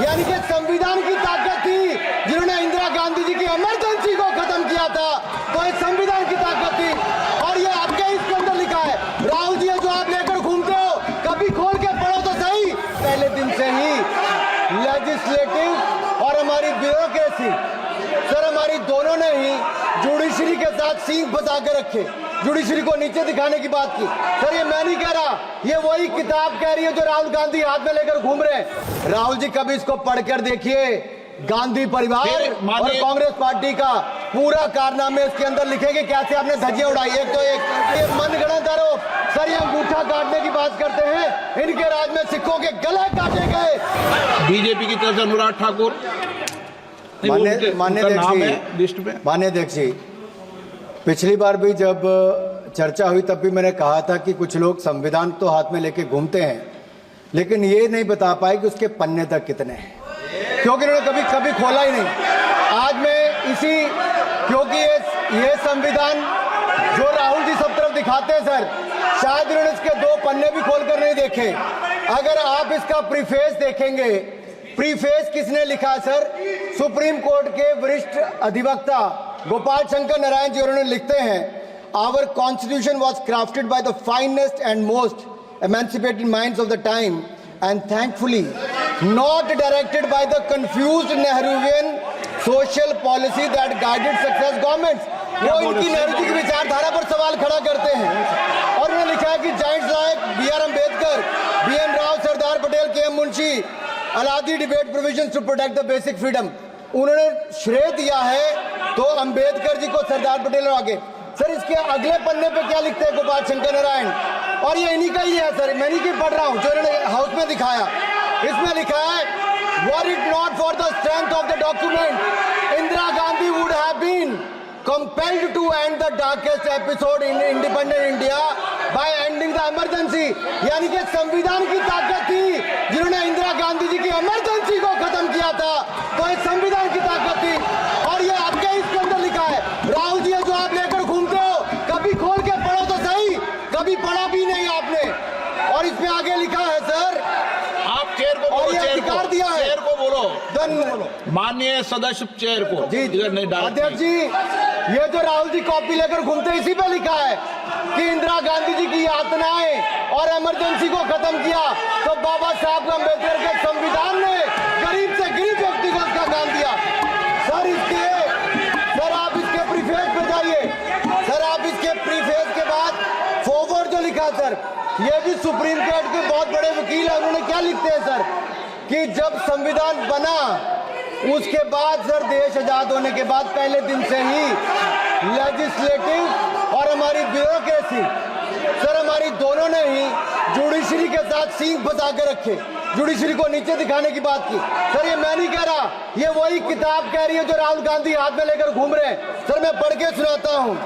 यानी कि संविधान की ताकत थी जिन्होंने इंदिरा गांधी जी की इमरजेंसी को खत्म किया था, तो ये संविधान की ताकत थी। और ये आपके इसके अंदर लिखा है, राहुल जी जो आप लेकर घूमते हो, कभी खोल के पढ़ो तो सही। पहले दिन से ही लेजिस्लेटिव और हमारी ब्यूरोक्रेसी, सर हमारी दोनों ने ही जुडिशरी के साथ सींग फंसा के रखे, जुडिशरी को नीचे दिखाने की बात की। सर ये मैं नहीं कह रहा, ये वही किताब कह रही है जो राहुल गांधी हाथ में लेकर घूम रहे हैं। राहुल जी कभी इसको पढ़कर देखिए, गांधी परिवार और कांग्रेस पार्टी का पूरा कारनामे इसके अंदर लिखेंगे, कैसे आपने धज्जियां उड़ाई। एक तो एक ये मनगढ़ंत आरोप, सर ये अंगूठा काटने की बात करते हैं, इनके राज में सिखों के गले काटे गए। बीजेपी की तरफ से अनुराग ठाकुर मान्य अध्यक्ष जी, पिछली बार भी जब चर्चा हुई तब भी मैंने कहा था कि कुछ लोग संविधान तो हाथ में लेके घूमते हैं, लेकिन ये नहीं बता पाए कि उसके पन्ने तक कितने हैं, क्योंकि इन्होंने कभी खोला ही नहीं। आज मैं क्योंकि ये संविधान जो राहुल जी सब तरफ दिखाते हैं सर, शायद इन्होंने इसके 2 पन्ने भी खोलकर नहीं देखे। अगर आप इसका प्रीफेस देखेंगे, प्रीफेस किसने लिखा है सर? सुप्रीम कोर्ट के वरिष्ठ अधिवक्ता गोपाल शंकर नारायण जी, उन्होंने लिखते हैं, our constitution was crafted by the finest and most emancipated minds of the time and thankfully not directed by the confused Nehruvian social policy that guided success governments। वो इनकी नेहरू जी की विचारधारा पर सवाल खड़ा करते हैं। और उन्होंने लिखा है कि giants like B.R. Ambedkar, B.N. Rau, Sardar Patel, K.M. Munshi, Alladi debate provisions to protect the basic freedom. उन्होंने श्रेय दिया है तो अम्बेडकर जी को, सरदार पटेल और आगे। सर इसके अगले पन्ने पे क्या लिखते हैं गोपाल शंकर नारायण, और ये इन्हीं का ही है सर, मैं नहीं पढ़ रहा हूं, जो इन्होंने हाउस में दिखाया। इसमें लिखा है, were it not for the strength of the document, Indira Gandhi would have been compelled to end the darkest episode in independent India by ending the emergency. यानी कि संविधान की ताकत थी जिन्होंने इंदिरा गांधी जी की इमरजेंसी को खत्म किया था, तो ये संविधान की ताकत थी। और ये आपके इसके अंदर लिखा है, राहुल जी जो आप लेकर घूमते हो, कभी खोल के पढ़ो तो सही, कभी पढ़ा भी नहीं आपने। और इसमें आगे लिखा है सर, आप चेयर को बोलो, अधिकार दिया है, चेयर को बोलो, माननीय सदस्य चेयर को। जी अध्यक्ष जी, ये जो राहुल जी कॉपी लेकर घूमते इसी पे लिखा है कि इंदिरा गांधी जी की यातनाएं और इमरजेंसी को खत्म किया, तो बाबा साहब अम्बेडकर के संविधान ने गरीब से गरीब व्यक्ति को उसका काम दिया। सर आप इसके प्रीफेस पे जाइए, सर आप इसके प्रीफेस के बाद फॉरवर्ड जो लिखा सर, ये भी सुप्रीम कोर्ट के बहुत बड़े वकील है, उन्होंने क्या लिखते हैं सर कि जब संविधान बना उसके बाद सर, देश आजाद होने के बाद पहले दिन से ही लेजिस्लेटिव और हमारी ब्यूरोक्रेसी, सर हमारी दोनों ने ही जुडिशरी के साथ सींग फंसा के रखे, जुडिशरी को नीचे दिखाने की बात की। सर ये मैं नहीं कह रहा, ये वही किताब कह रही है जो राहुल गांधी हाथ में लेकर घूम रहे हैं। सर मैं पढ़ के सुनाता हूँ,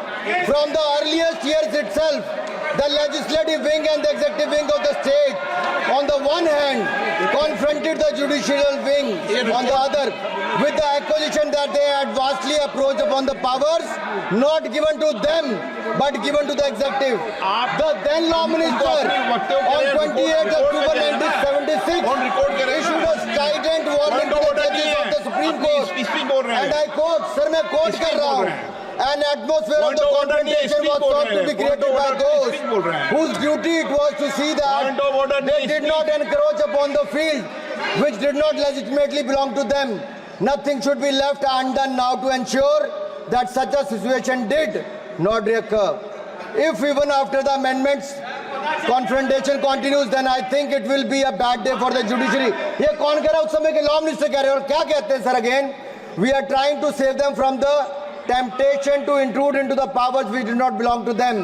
from the earliest years itself the legislative wing and the executive wing of the state on the one hand confronted the judicial wing on the other with the accusation that they had vastly approached upon the powers not given to them but given to the executive. The then law minister on 28th October 1976 issued a strident warning to the judges of the Supreme Court, and I quote, sir मैं quote कर रहा हूँ, an atmosphere of the confrontation was sought to be created by those whose duty it was to see that they did not encroach upon the field which did not legitimately belong to them. Nothing should be left undone now to ensure that such a situation did not recur. If even after the amendments confrontation continues, then I think it will be a bad day for the judiciary. ये कौन कह रहा है? उस समय के law minister कह रहे हैं। और क्या कहते हैं sir again? We are trying to save them from the temptation to intrude into the powers which do not belong to them.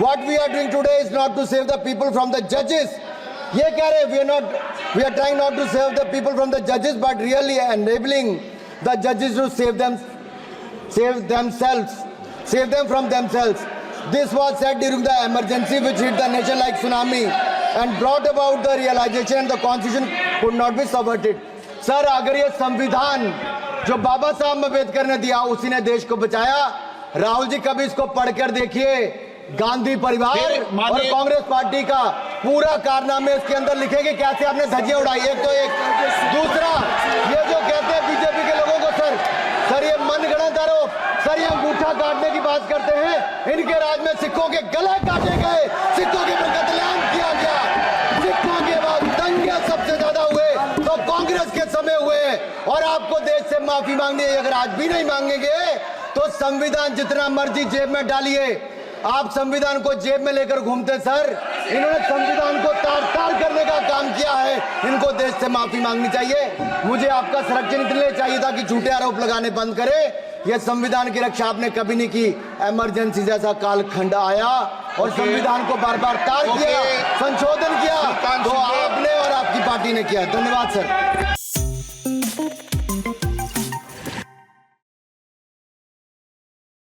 What we are doing today is not to save the people from the judges. ये कह रहे हैं, we are trying not to save the people from the judges, but really enabling the judges to save them from themselves. This was said during the emergency which hit the nation like tsunami and brought about the realization and the constitution could not be subverted. Sir अगर ये संविधान जो बाबा साहब अम्बेडकर ने दिया उसी ने देश को बचाया, राहुल जी कभी इसको पढ़कर देखिए, गांधी परिवार और कांग्रेस पार्टी का पूरा कारनामे इसके अंदर लिखेंगे, कैसे आपने धज्जियां उड़ाई। एक तो एक, दूसरा आरोप। सर ये अंगूठा काटने की बात करते हैं, इनके राज में सिखों के गले काटे गए, सिखों के ऊपर कत्लेआम किया गया, सिखों के बाद दंगे सबसे ज्यादा हुए तो कांग्रेस के समय हुए। और आपको देश से माफी मांगनी है, अगर आज भी नहीं मांगेंगे तो संविधान जितना मर्जी जेब में डालिए। आप संविधान को जेब में लेकर घूमते सर, इन्होंने संविधान को तार तार करने का काम किया है, इनको देश से माफी मांगनी चाहिए। मुझे आपका संरक्षण इसलिए चाहिए था कि झूठे आरोप लगाने बंद करे। यह संविधान की रक्षा आपने कभी नहीं की। इमरजेंसी जैसा कालखंड आया और संविधान को बार बार तार किया, संशोधन किया, तो आपने और आपकी पार्टी ने किया। धन्यवाद सर।